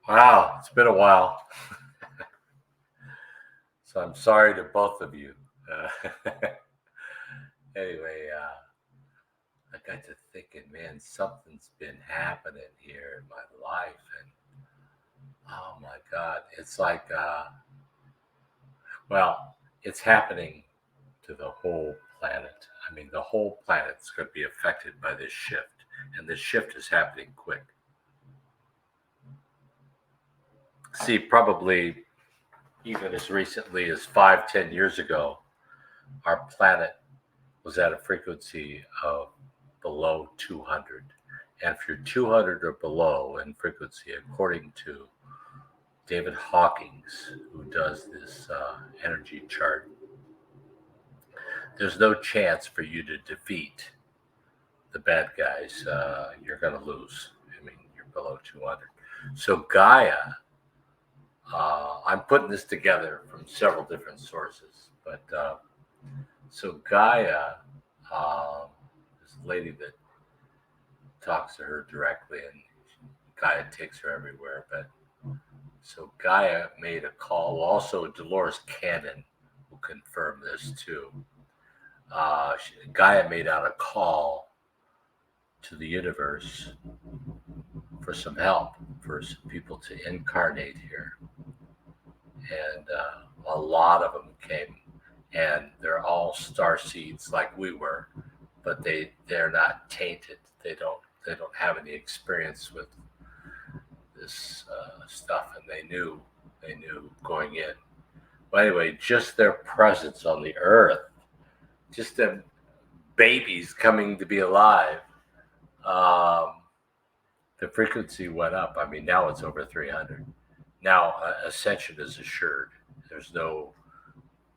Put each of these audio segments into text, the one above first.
Wow, it's been a while. So I'm sorry to both of you. Uh, anyway, I got to thinking, man, something's been happening here in my life. And oh my God, it's like, well, it's happening to the whole planet. I mean, the whole planet's going to be affected by this shift. And this shift is happening quick. See, probably even as recently as 5, 10 years ago, our planet was at a frequency of below 200. And if you're 200 or below in frequency, according to David Hawkins, who does this energy chart, there's no chance for you to defeat the bad guys. You're going to lose. I mean, you're below 200. So Gaia, I'm putting this together from several different sources, but so Gaia, this lady that talks to her directly, and Gaia takes her everywhere. But so Gaia made a call. Also, Dolores Cannon will confirm this too. Gaia made out a call to the universe for some help, for some people to incarnate here, and a lot of them came, and they're all star seeds like we were, but they're not tainted. They don't have any experience with this stuff, and they knew going in. But anyway, just their presence on the earth, just them babies coming to be alive, um, the frequency went up. I mean, now it's over 300. Now ascension is assured. There's no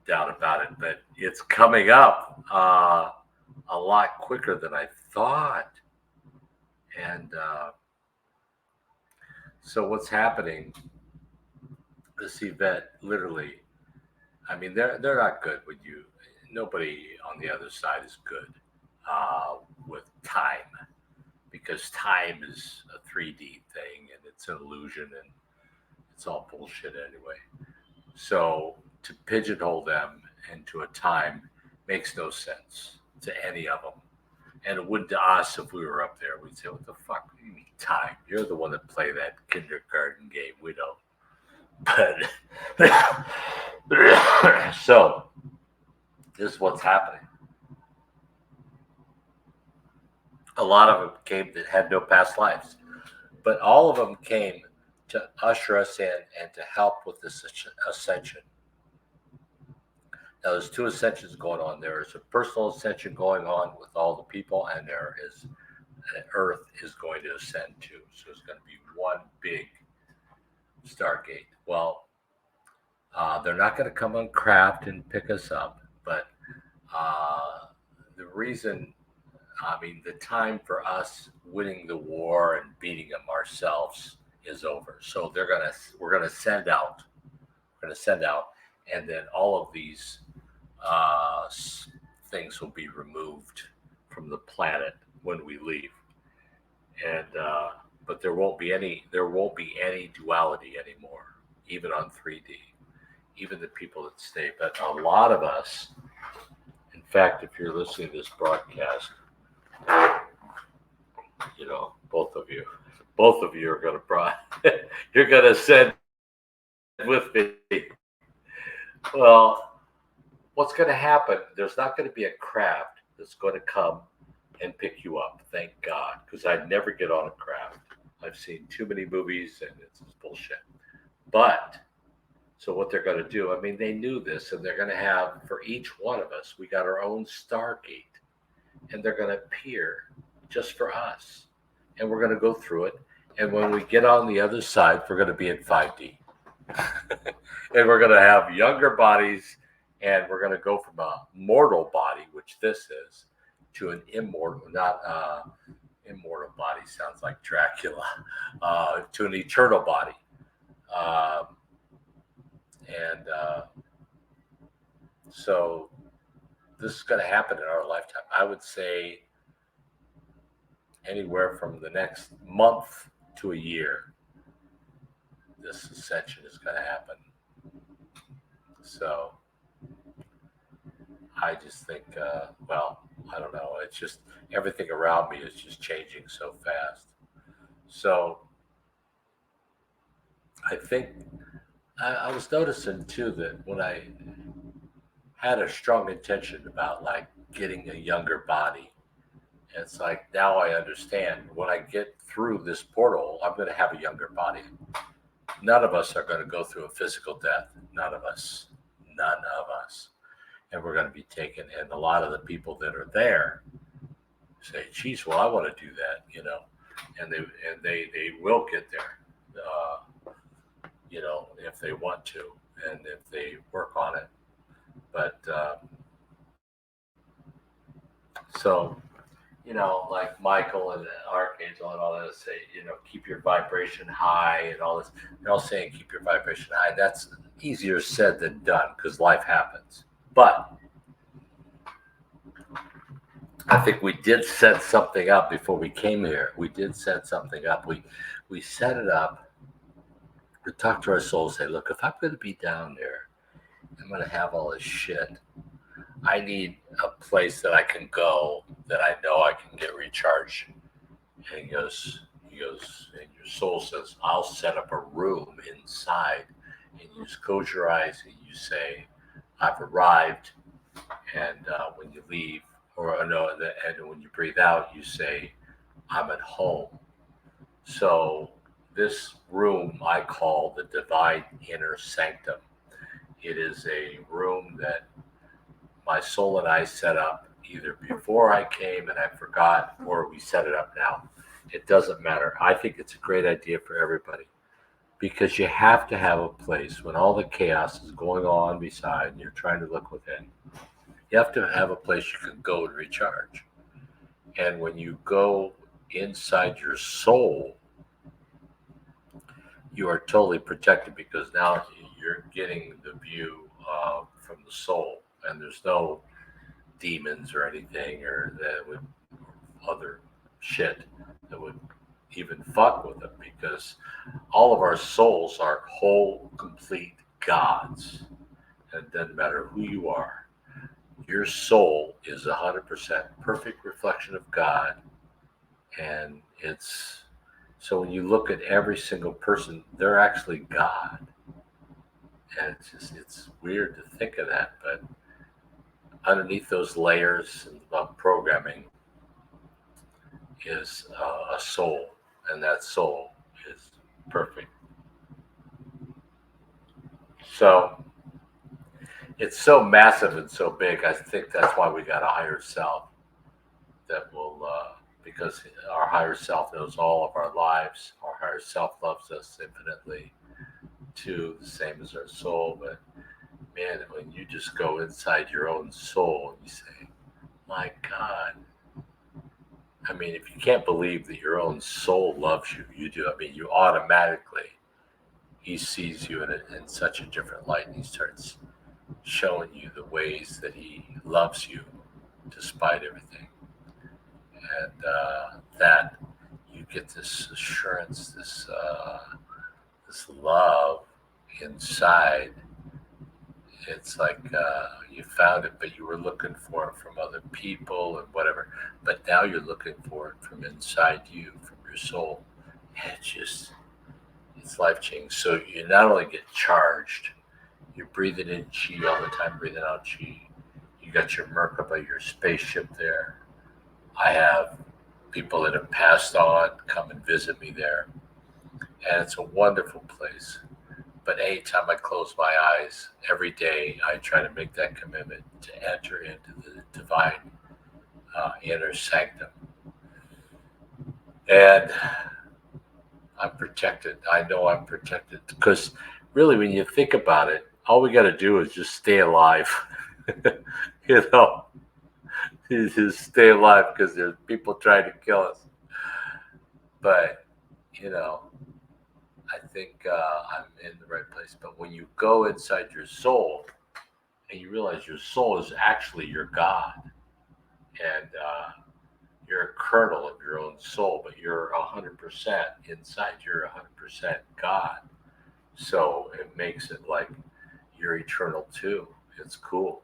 doubt about it, but it's coming up a lot quicker than I thought. And so what's happening? This event literally, I mean, they're not good with you. Nobody on the other side is good with time, because time is a 3D thing and it's an illusion and it's all bullshit anyway. So to pigeonhole them into a time makes no sense to any of them. And it would to us if we were up there. We'd say, "What the fuck? What do you mean time? You're the one that play that kindergarten game. We don't." But so this is what's happening. A lot of them came that had no past lives, but all of them came to usher us in and to help with this ascension. Now, there's two ascensions going on. There is a personal ascension going on with all the people, and there is Earth is going to ascend too. So it's going to be one big Stargate. Well, they're not going to come on craft and pick us up, but the reason, I mean, the time for us winning the war and beating them ourselves is over. So we're gonna send out, and then all of these uh, things will be removed from the planet when we leave, and but there won't be any duality anymore, even on 3D, even the people that stay. But a lot of us, in fact, if you're listening to this broadcast, both of you are going to you're going to send with me. Well, what's going to happen? There's not going to be a craft that's going to come and pick you up. Thank God, because I'd never get on a craft. I've seen too many movies, and it's just bullshit. But so what they're going to do? I mean, they knew this, and they're going to have for each one of us. We got our own Stargate, and they're going to appear just for us, and we're going to go through it. And when we get on the other side, we're going to be in 5D. And we're going to have younger bodies, and we're going to go from a mortal body, which this is, to an immortal, not immortal body, sounds like Dracula, to an eternal body. Um, and so this is going to happen in our lifetime. I would say anywhere from the next month to a year. this ascension is going to happen. So I just think, I don't know. It's just everything around me is just changing so fast. So I think I was noticing too that when I had a strong intention about like getting a younger body, it's like now I understand when I get through this portal, I'm going to have a younger body. None of us are going to go through a physical death. None of us. None of us. And we're going to be taken. And a lot of the people that are there say, geez, well, I want to do that, and they will get there, if they want to and if they work on it. But so, like Michael and Archangel and all that say, keep your vibration high and all this. They're all saying keep your vibration high. That's easier said than done because life happens. But I think we did set something up before we came here. We did set something up. We set it up. We talked to our souls, say, look, if I'm going to be down there, I'm going to have all this shit. I need a place that I can go that I know I can get recharged. And he goes, and your soul says, I'll set up a room inside. And you just close your eyes and you say, I've arrived. And when you leave, and when you breathe out, you say, I'm at home. So this room I call the divine inner sanctum. It is a room that my soul and I set up either before I came and I forgot, or we set it up now. It doesn't matter. I think it's a great idea for everybody because you have to have a place when all the chaos is going on beside and you're trying to look within. You have to have a place you can go and recharge. And when you go inside your soul, you are totally protected because now you're getting the view from the soul, and there's no demons or anything or that would other shit that would even fuck with them because all of our souls are whole, complete gods. And it doesn't matter who you are. Your soul is 100% perfect reflection of God, and it's so when you look at every single person, they're actually God. And it's weird to think of that, but underneath those layers of programming is a soul, and that soul is perfect. So it's so massive and so big. I think that's why we got a higher self that will, because our higher self knows all of our lives. Our higher self loves us infinitely, too, the same as our soul. But man, when you just go inside your own soul and you say, my God, I mean, if you can't believe that your own soul loves you, you do. I mean, you automatically, he sees you in such a different light, and he starts showing you the ways that he loves you despite everything. And that you get this assurance, this love inside. It's like you found it, but you were looking for it from other people and whatever. But now you're looking for it from inside you, from your soul. And it's life changing. So you not only get charged, you're breathing in chi all the time, breathing out chi. You got your Merkaba, your spaceship there. I have people that have passed on come and visit me there. And it's a wonderful place. But anytime I close my eyes, every day I try to make that commitment to enter into the divine inner sanctum. And I'm protected. I know I'm protected because really when you think about it, all we got to do is just stay alive. Just stay alive because there's people trying to kill us. But, I think I'm in the right place. But when you go inside your soul and you realize your soul is actually your God, and you're a kernel of your own soul, but you're 100% inside, you're 100% God. So it makes it like you're eternal too. It's cool.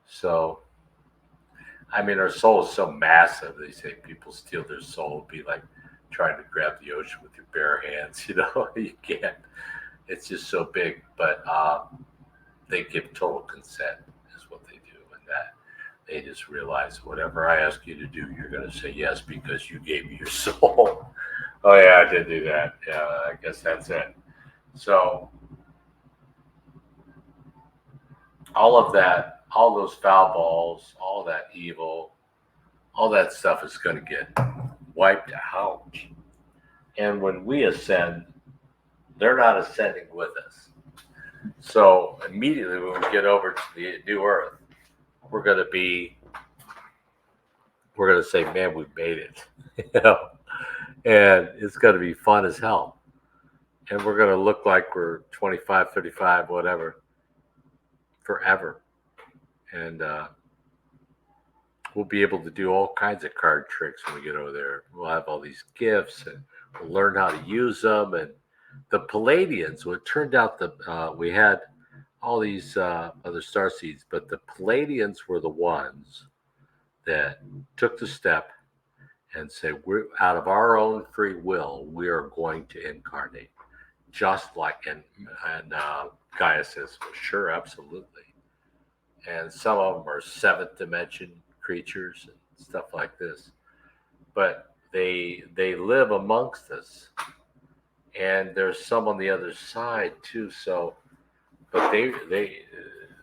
So, I mean, our soul is so massive. They say people steal their soul. It'd be like trying to grab the ocean with your bare hands. You can't. It's just so big. But they give total consent, is what they do. And that they just realize whatever I ask you to do, you're going to say yes because you gave me your soul. Oh, yeah, I did do that. Yeah, I guess that's it. So, all of that, all those foul balls, all that evil, all that stuff is going to get wiped out. And when we ascend, they're not ascending with us. So immediately when we get over to the new earth, we're going to be, we're going to say, man, we made it, you know, and it's going to be fun as hell. And we're going to look like we're 25, 35, whatever, forever. And we'll be able to do all kinds of card tricks when we get over there. We'll have all these gifts and we'll learn how to use them. And the Palladians, well, it turned out that we had all these other star seeds, but the Palladians were the ones that took the step and said, we're out of our own free will, we are going to incarnate. Just like, and Gaia says, well, sure, absolutely. And some of them are seventh dimension creatures and stuff like this, but they live amongst us, and there's some on the other side too. So, but they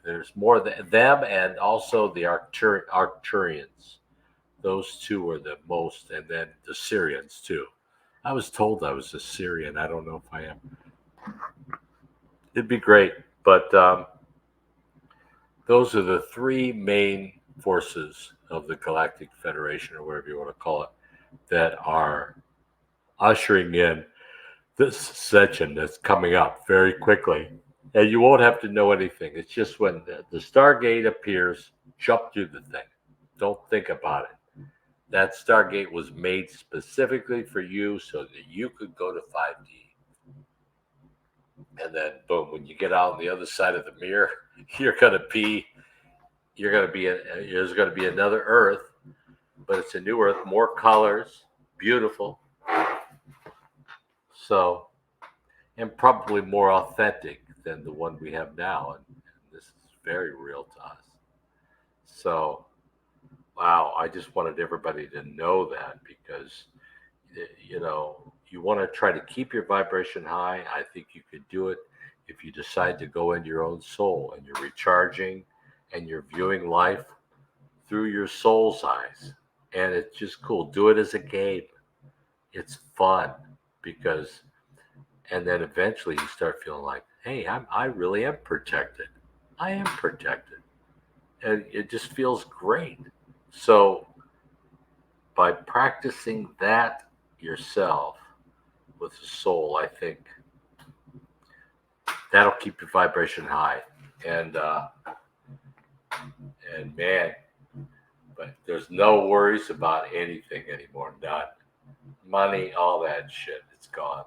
there's more than them, and also the Arcturians. Those two are the most, and then the Syrians too. I was told I was a Syrian. I don't know if I am. It'd be great, but those are the three main forces of the Galactic Federation, or whatever you want to call it, that are ushering in this ascension that's coming up very quickly. And you won't have to know anything. It's just when the Stargate appears, jump through the thing. Don't think about it. That Stargate was made specifically for you so that you could go to 5D. And then, boom, when you get out on the other side of the mirror, you're going to be there's going to be another Earth, but it's a new Earth, more colors, beautiful. So, and probably more authentic than the one we have now. And this is very real to us. So, wow, I just wanted everybody to know that because, you want to try to keep your vibration high. I think you could do it if you decide to go into your own soul and you're recharging and you're viewing life through your soul's eyes. And it's just cool. Do it as a game. It's fun because, and then eventually you start feeling like, hey, I really am protected. I am protected. And it just feels great. So by practicing that yourself with the soul, I think that'll keep your vibration high. And man, but there's no worries about anything anymore. None. Money, all that shit, it's gone.